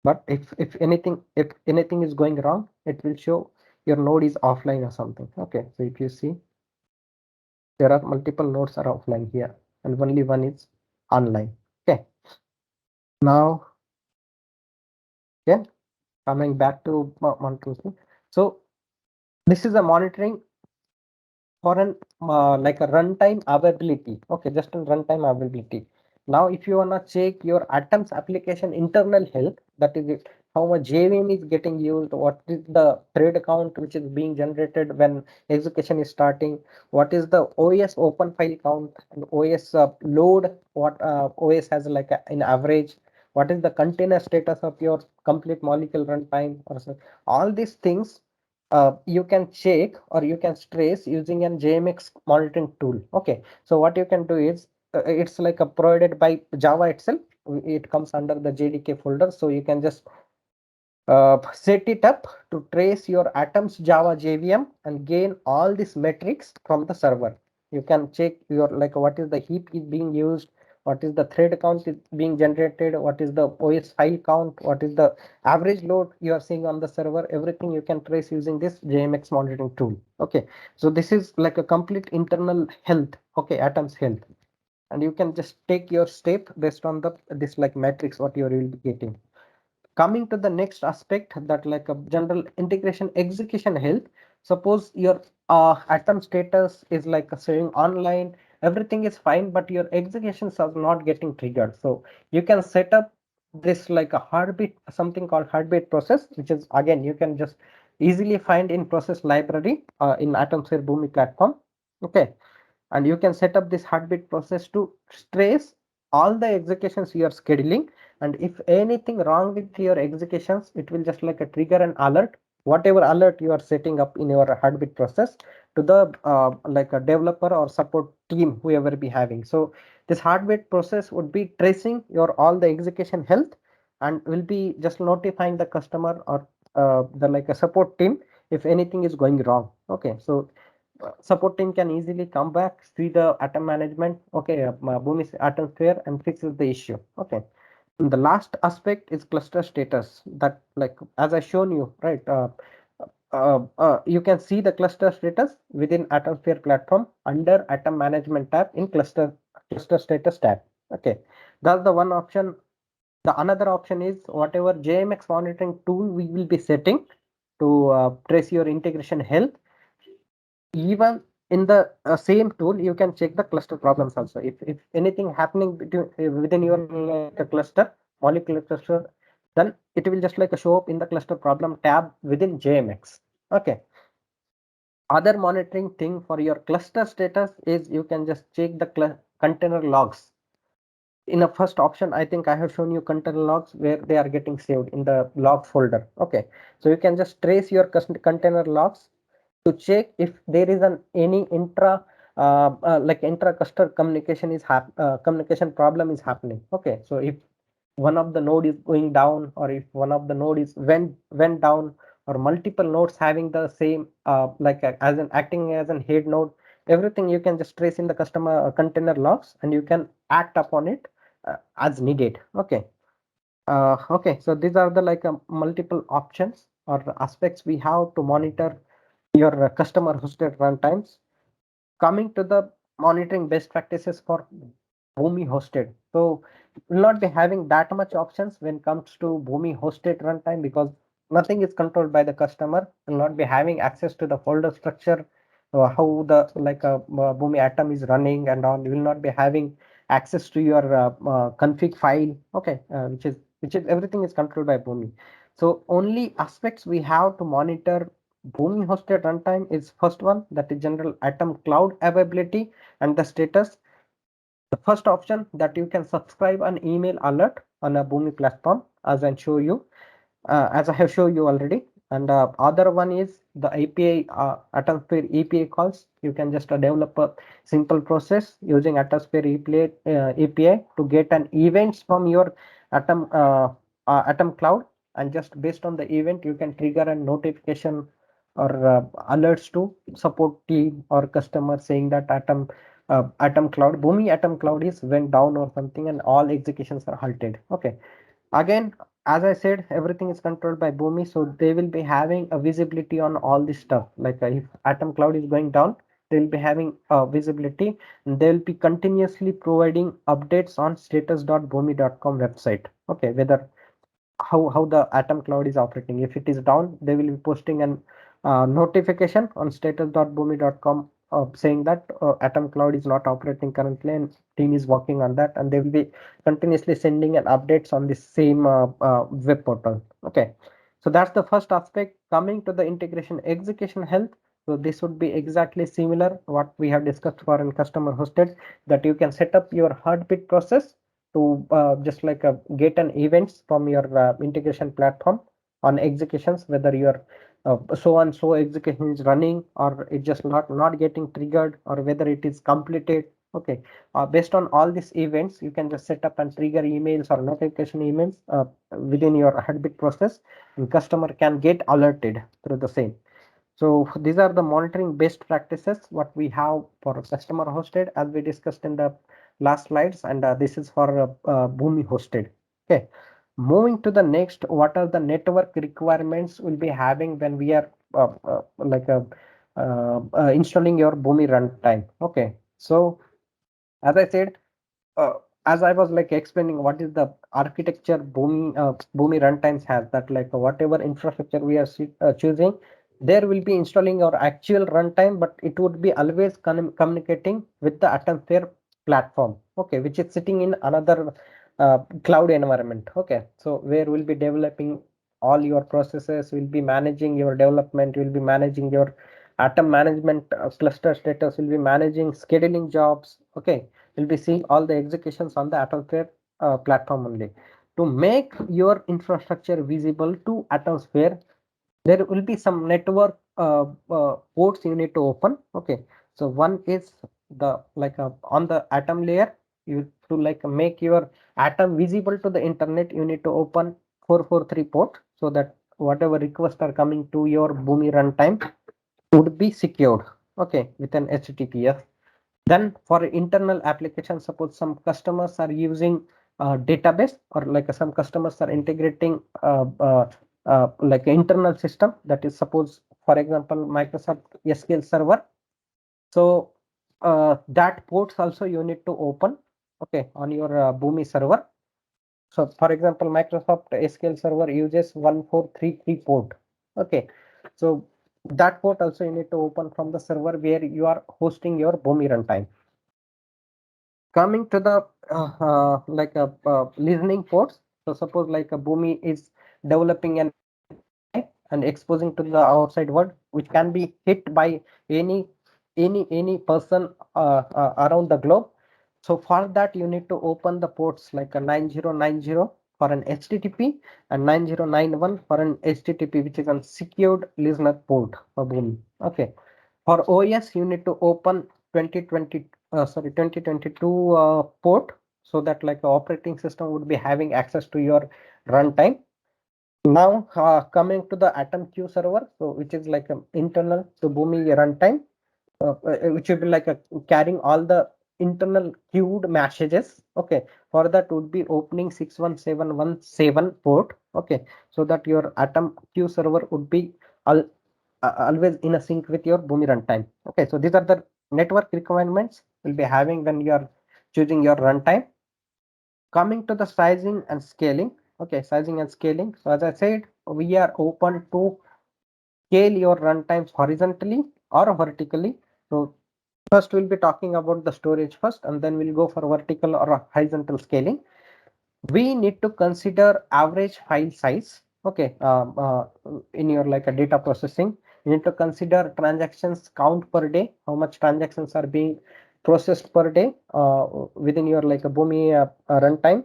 but if anything is going wrong, it will show your node is offline or something. Okay, so if you see, there are multiple nodes are offline here and only one is online. Okay, now again coming back to monitoring. So this is a monitoring for an like a runtime availability. Okay, just a runtime availability. Now if you wanna check your atoms application internal health, that is it, how much JVM is getting used, what is the thread count which is being generated when execution is starting, what is the OS open file count and OS load, what OS has like in average, what is the container status of your complete molecule runtime, or so. All these things you can check or you can trace using an JMX monitoring tool. Okay, so what you can do is it's like a provided by Java itself. It comes under the JDK folder, so you can just set it up to trace your Atoms Java JVM and gain all these metrics from the server. You can check your like what is the heap is being used, what is the thread count is being generated, what is the OS file count, what is the average load you are seeing on the server. Everything you can trace using this JMX monitoring tool. Okay, so this is like a complete internal health. Okay, Atoms health, and you can just take your step based on the this like metrics what you will be getting. Coming to the next aspect, that like a general integration execution health. Suppose your atom status is like saying online, everything is fine, but your executions are not getting triggered. So you can set up this like a heartbeat, something called heartbeat process, which is again you can just easily find in process library in Atomsphere Boomi platform. Okay, and you can set up this heartbeat process to trace all the executions you are scheduling, and if anything wrong with your executions, it will just like a trigger an alert, whatever alert you are setting up in your heartbeat process, to the like a developer or support team whoever be having. So this heartbeat process would be tracing your all the execution health and will be just notifying the customer or the like a support team if anything is going wrong. Okay, so support team can easily come back, see the atom management, okay, Boomi Atomsphere, and fixes the issue. Okay. And the last aspect is cluster status. That like as I shown you, right? You can see the cluster status within Atomsphere platform under Atom Management tab in cluster status tab. Okay, that's the one option. The another option is whatever JMX monitoring tool we will be setting to trace your integration health. Even in the same tool you can check the cluster problems also. If anything happening between within your like a cluster molecular cluster, then it will just like show up in the cluster problem tab within JMX. Okay, other monitoring thing for your cluster status is you can just check the container logs. In a first option, I think I have shown you container logs where they are getting saved in the log folder. Okay, so you can just trace your container logs to check if there is an any like intra cluster communication problem is happening. Okay, so if one of the node is going down, or if one of the node is went down, or multiple nodes having the same as an acting as an head node, everything you can just trace in the customer container logs, and you can act upon it as needed. Okay, okay, so these are the like multiple options or aspects we have to monitor your customer hosted runtimes. Coming to the monitoring best practices for Boomi hosted. So we'll not be having that much options when it comes to Boomi hosted runtime, because nothing is controlled by the customer. Will not be having access to the folder structure, how the like Boomi Atom is running and all. You will not be having access to your config file. Okay, which is everything is controlled by Boomi. So only aspects we have to monitor Boomi hosted runtime is first one, that is general Atom cloud availability and the status. The first option, that you can subscribe an email alert on a Boomi platform, as I show you, as I have shown you already. And other one is the API, Atomsphere API calls. You can just develop a simple process using Atomsphere API to get an events from your Atom cloud, and just based on the event, you can trigger a notification or alerts to support team or customer saying that Atom cloud, Boomi Atom cloud is went down or something, and all executions are halted. Okay, again, as I said, everything is controlled by Boomi, so they will be having a visibility on all this stuff. Like if Atom Cloud is going down, they'll be having visibility, and they'll be continuously providing updates on status.boomi.com website. Okay, whether how the Atom Cloud is operating. If it is down, they will be posting an notification on status.boomi.com saying that Atom Cloud is not operating currently, and team is working on that, and they will be continuously sending an updates on the same web portal. Okay, so that's the first aspect. Coming to the integration execution health. So this would be exactly similar what we have discussed for in customer hosted, that you can set up your heartbeat process to just like get an events from your integration platform on executions, whether your so and so execution is running or it just not getting triggered, or whether it is completed. Okay, based on all these events, you can just set up and trigger emails or notification emails within your Heartbeat process, and customer can get alerted through the same. So these are the monitoring best practices what we have for customer hosted, as we discussed in the last slides, and this is for Boomi hosted. Okay, moving to the next, what are the network requirements we'll be having when we are installing your Boomi runtime. Okay, so as I said, uh, as I was like explaining what is the architecture Boomi runtimes has, that like whatever infrastructure we are choosing, there will be installing our actual runtime, but it would be always communicating with the Atomsphere platform, okay, which is sitting in another cloud environment. Okay, so where we'll be developing all your processes, will be managing your development, will be managing your Atom management cluster status, will be managing scheduling jobs. Okay, will be seeing all the executions on the Atomsphere platform only. To make your infrastructure visible to Atomsphere, there will be some network ports you need to open. Okay, so one is the like on the Atom layer, you to like make your Atom visible to the internet, you need to open 443 port, so that whatever requests are coming to your Boomi runtime would be secured, okay, with an HTTPS. Then for internal applications, suppose some customers are using database, or like some customers are integrating like an internal system, that is suppose for example Microsoft SQL Server. So that ports also you need to open, okay, on your Boomi server. So for example, Microsoft SQL Server uses 1433 port. Okay, so that port also you need to open from the server where you are hosting your Boomi runtime. Coming to the listening ports. So suppose like a Boomi is developing an and exposing to the outside world, which can be hit by any any person around the globe. So for that, you need to open the ports like a 9090 for an HTTP and 9091 for an HTTP, which is a secured listener port for Boomi. Okay. For OS, you need to open 2022 port, so that like the operating system would be having access to your runtime. Now coming to the Atom Q server, so which is like internal to Boomi runtime, which will be like carrying all the internal queued messages. Okay, for that would be opening 61717 port. Okay, so that your Atom Q server would be al always in a sync with your Boomi runtime. Okay, so these are the network requirements we'll be having when you are choosing your runtime. Coming to the sizing and scaling. Okay, sizing and scaling. So as I said, we are open to scale your runtimes horizontally or vertically. So first we'll be talking about the storage first, and then we'll go for vertical or horizontal scaling. We need to consider average file size. Okay, in your like a data processing, you need to consider transactions count per day, how much transactions are being processed per day within your like a Boomi runtime.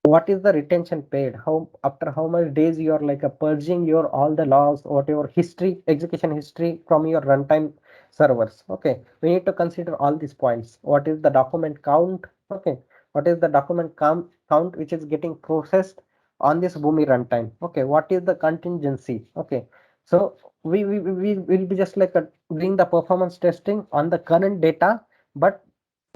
What is the retention paid, how after how much days you are like purging your all the logs, whatever history, execution history from your runtime servers. Okay, we need to consider all these points. What is the document count? Okay, what is the document count which is getting processed on this Boomi runtime? Okay, what is the contingency? Okay, so we will be just like doing the performance testing on the current data, but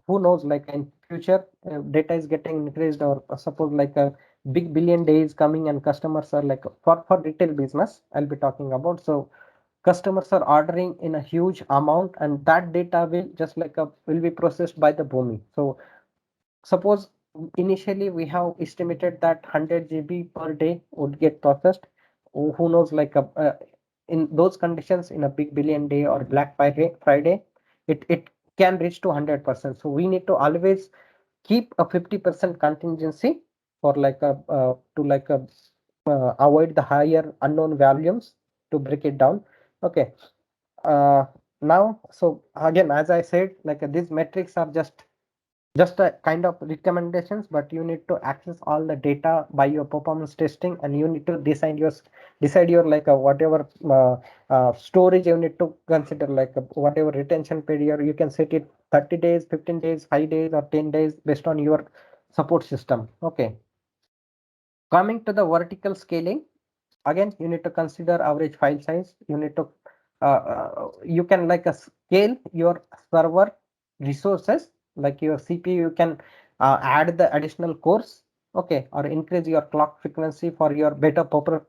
who knows, like in future data is getting increased, or suppose like a big billion days coming and customers are like for retail business I'll be talking about. So customers are ordering in a huge amount, and that data will just like will be processed by the Boomi. So suppose initially we have estimated that 100 GB per day would get processed. Who knows, like in those conditions, in a big billion day or Black Friday, it can reach to 100%. So we need to always keep a 50% contingency for like a to like a avoid the higher unknown volumes, to break it down. Okay. uh, Now, so again, as I said, like these metrics are just just a kind of recommendations, but you need to access all the data by your performance testing, and you need to decide your like whatever storage you need to consider, like whatever retention period you can set it 30 days, 15 days, 5 days, or 10 days based on your support system. Okay, coming to the vertical scaling, again you need to consider average file size. You need to you can like scale your server resources, like your CPU. You can add the additional cores, okay, or increase your clock frequency for your better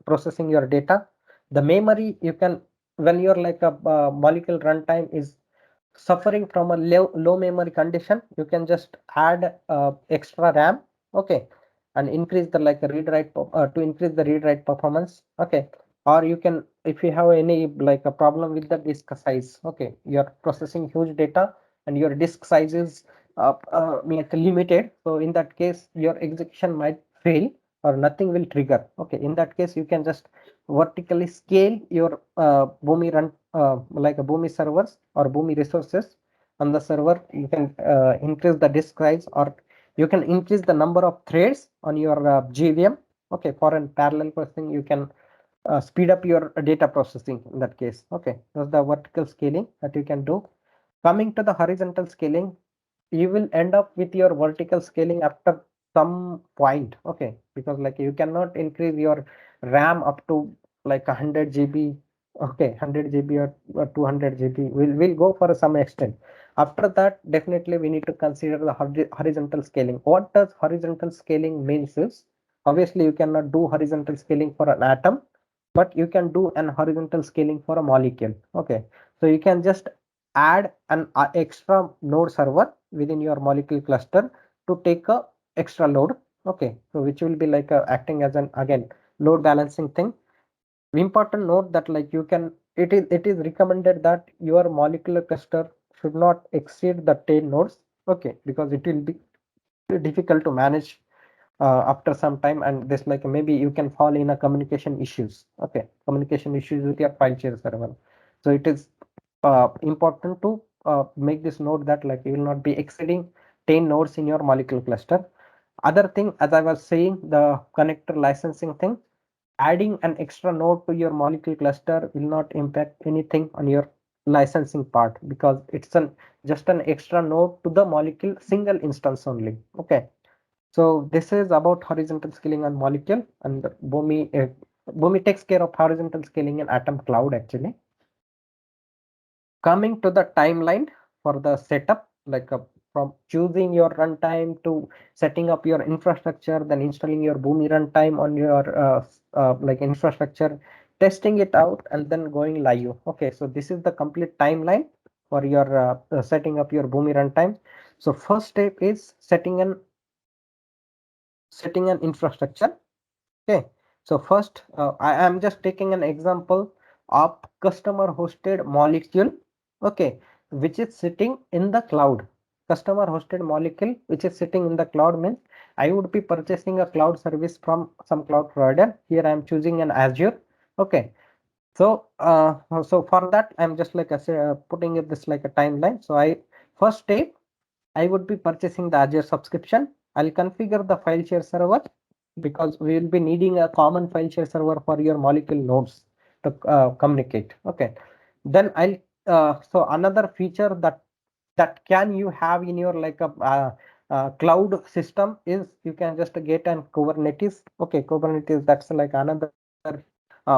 processing your data. The memory you can, when your like a molecule runtime is suffering from a low memory condition, you can just add extra RAM, okay, and increase the like read write to increase the read write performance, okay. Or you can, if you have any like a problem with the disk size, okay, you're processing huge data and your disk size is like limited, so in that case your execution might fail or nothing will trigger, okay. In that case you can just vertically scale your Boomi run like a Boomi servers or Boomi resources on the server. You can increase the disk size, or you can increase the number of threads on your JVM, okay. For a parallel processing, you can speed up your data processing in that case, okay. That's the vertical scaling that you can do. Coming to the horizontal scaling, you will end up with your vertical scaling after some point, okay, because like you cannot increase your RAM up to like 100 GB, okay, 100 GB or 200 GB will go for some extent. After that, definitely we need to consider the horizontal scaling. What does horizontal scaling means is, obviously you cannot do horizontal scaling for an atom, but you can do an horizontal scaling for a molecule, okay. So you can just add an extra node server within your molecule cluster to take a extra load, okay. So which will be like acting as an, again, load balancing thing. Important note that like you can, it is recommended that your molecular cluster should not exceed the 10 nodes, okay, because it will be difficult to manage after some time, and this like maybe you can fall in a communication issues, okay, communication issues with your file share server. So it is important to make this note that like you will not be exceeding 10 nodes in your molecule cluster. Other thing, as I was saying, the connector licensing thing, adding an extra node to your molecule cluster will not impact anything on your licensing part, because it's an just an extra node to the molecule single instance only, okay. So this is about horizontal scaling on molecule, and Boomi takes care of horizontal scaling in Atom Cloud actually. Coming to the timeline for the setup, like from choosing your runtime to setting up your infrastructure, then installing your Boomi runtime on your like infrastructure, testing it out, and then going live. Okay, so this is the complete timeline for your setting up your Boomi runtime. So first step is setting an infrastructure. Okay, so first I am just taking an example of customer hosted molecule, okay, which is sitting in the cloud. Customer hosted molecule which is sitting in the cloud means I would be purchasing a cloud service from some cloud provider. Here I am choosing an Azure, okay. So so for that I'm just like putting it this like a timeline. So I, first step, I would be purchasing the Azure subscription. I'll configure the file share server, because we will be needing a common file share server for your molecule nodes to communicate. Okay. Then I'll so another feature that can you have in your like a cloud system is you can just get an Kubernetes. Okay, Kubernetes, that's like another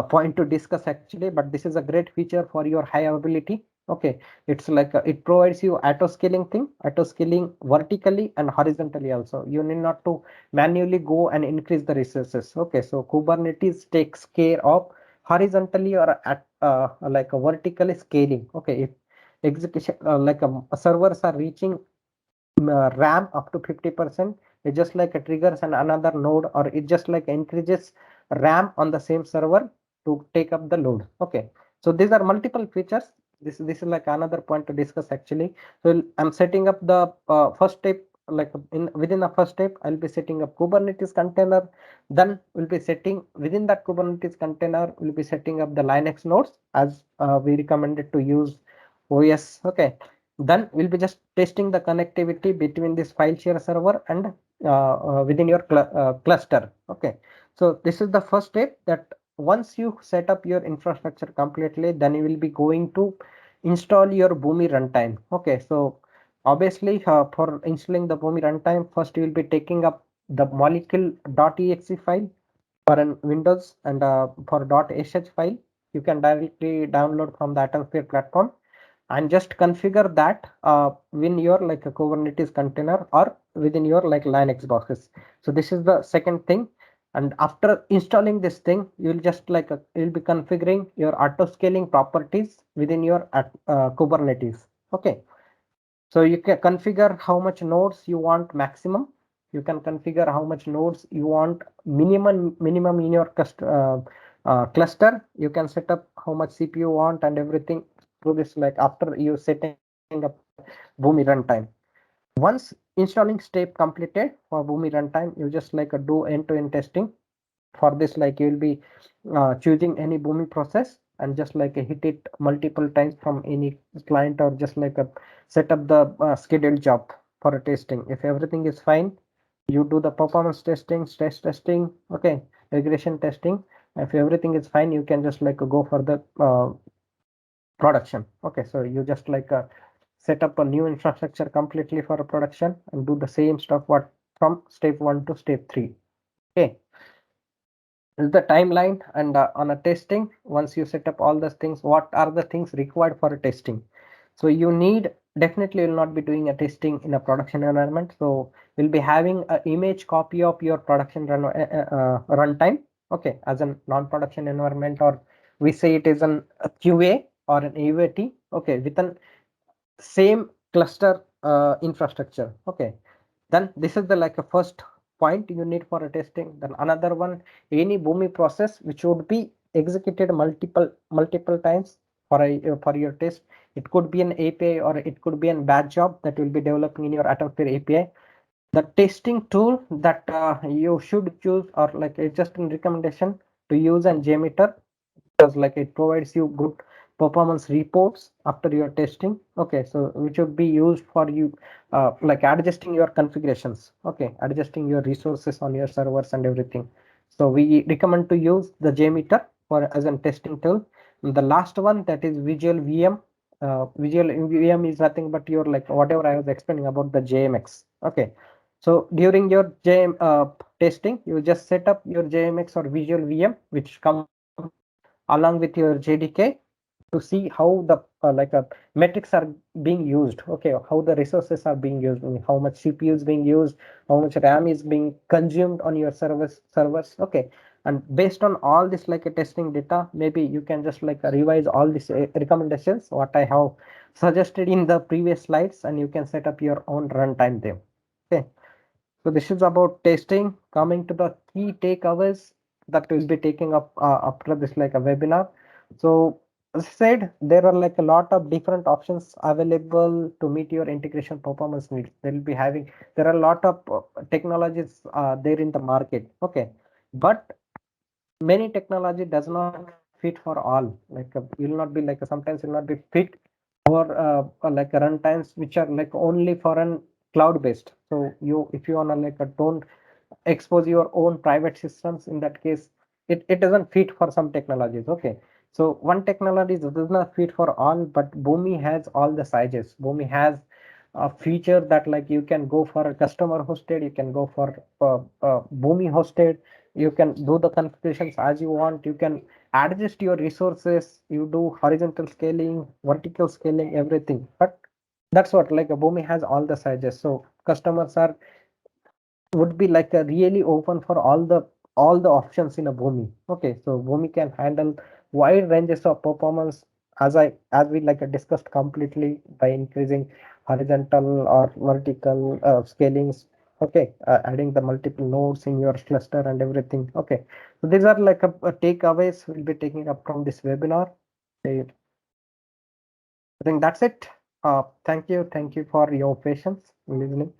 point to discuss actually, but this is a great feature for your high availability. Okay, it's like it provides you auto scaling thing, auto scaling vertically and horizontally also. You need not to manually go and increase the resources. Okay, so Kubernetes takes care of horizontally or at like a vertically scaling. Okay, if execution like servers are reaching RAM up to 50%, it just like triggers another node, or it just like increases RAM on the same server to take up the load. Okay, so these are multiple features. This is like another point to discuss actually. So I'm setting up the first step, like in within the first step I'll be setting up Kubernetes container. Then we'll be setting within that Kubernetes container, we'll be setting up the Linux nodes as we recommended to use OS. Okay, Then we'll be just testing the connectivity between this file share server and within your cluster. Okay, so this is the first step, that once you set up your infrastructure completely, then you will be going to install your Boomi runtime. Okay, so obviously for installing the Boomi runtime, first you will be taking up the molecule.exe file for an Windows, and for .sh file you can directly download from the Atomsphere platform, and just configure that in your like a Kubernetes container or within your like Linux boxes. So this is the second thing. And after installing this thing, you'll just like you'll be configuring your auto scaling properties within your Kubernetes. Okay, so you can configure how much nodes you want maximum. You can configure how much nodes you want minimum in your cluster. You can set up how much CPU you want and everything through this, like after you setting up Boomi runtime. Once installing step completed for Boomi runtime, you just like do end-to-end testing. For this, like you will be choosing any Boomi process and just like hit it multiple times from any client, or just like set up the scheduled job for a testing. If everything is fine, you do the performance testing, stress testing, okay, regression testing. If everything is fine, you can just like go for the production. Okay, so you just like set up a new infrastructure completely for a production and do the same stuff what from step 1 to step 3. Okay, is the timeline. And on a testing, once you set up all those things, what are the things required for a testing? So you need, definitely will not be doing a testing in a production environment, so we'll be having an image copy of your production runtime, okay, as a non-production environment, or we say it is an a QA or an AUAT, okay, with an same cluster infrastructure. Okay, then this is the like a first point you need for a testing. Then another one, any Boomi process which would be executed multiple times for your test. It could be an API or it could be a batch job that will be developing in your Atomsphere API. The testing tool that you should choose, or like it's just a recommendation to use an JMeter, because like it provides you good performance reports after your testing. Okay, so which would be used for you like adjusting your configurations, okay, adjusting your resources on your servers and everything. So we recommend to use the JMeter for as a testing tool. And the last one, that is Visual VM. Visual VM is nothing but your like whatever I was explaining about the JMX. Okay, so during your JM testing, you just set up your JMX or Visual VM, which come along with your JDK, to see how the metrics are being used. Okay, how the resources are being used, how much CPU is being used, how much RAM is being consumed on your servers. Okay, and based on all this like a testing data, maybe you can just like revise all these recommendations what I have suggested in the previous slides, and you can set up your own runtime there. Okay, so this is about testing. Coming to the key takeaways that we'll be taking up after this like a webinar. So as I said, there are like a lot of different options available to meet your integration performance needs. They'll be having, there are a lot of technologies there in the market. Okay, but many technology does not fit for all. Like will not be like sometimes will not be fit for like runtimes which are like only for an cloud based. So you, if you wanna like don't expose your own private systems, in that case it doesn't fit for some technologies. Okay, so one technology does not fit for all, but Boomi has all the sizes. Boomi has a feature that like you can go for a customer hosted, you can go for Boomi hosted, you can do the configurations as you want, you can adjust your resources, you do horizontal scaling, vertical scaling, everything. But that's what like a Boomi has all the sizes, so customers are would be like a really open for all the options in a Boomi. Okay, so Boomi can handle wide ranges of performance, as we like discussed completely, by increasing horizontal or vertical scalings. Okay, adding the multiple nodes in your cluster and everything. Okay, so these are like a takeaways we'll be taking up from this webinar. I think that's it. Thank you for your patience in listening.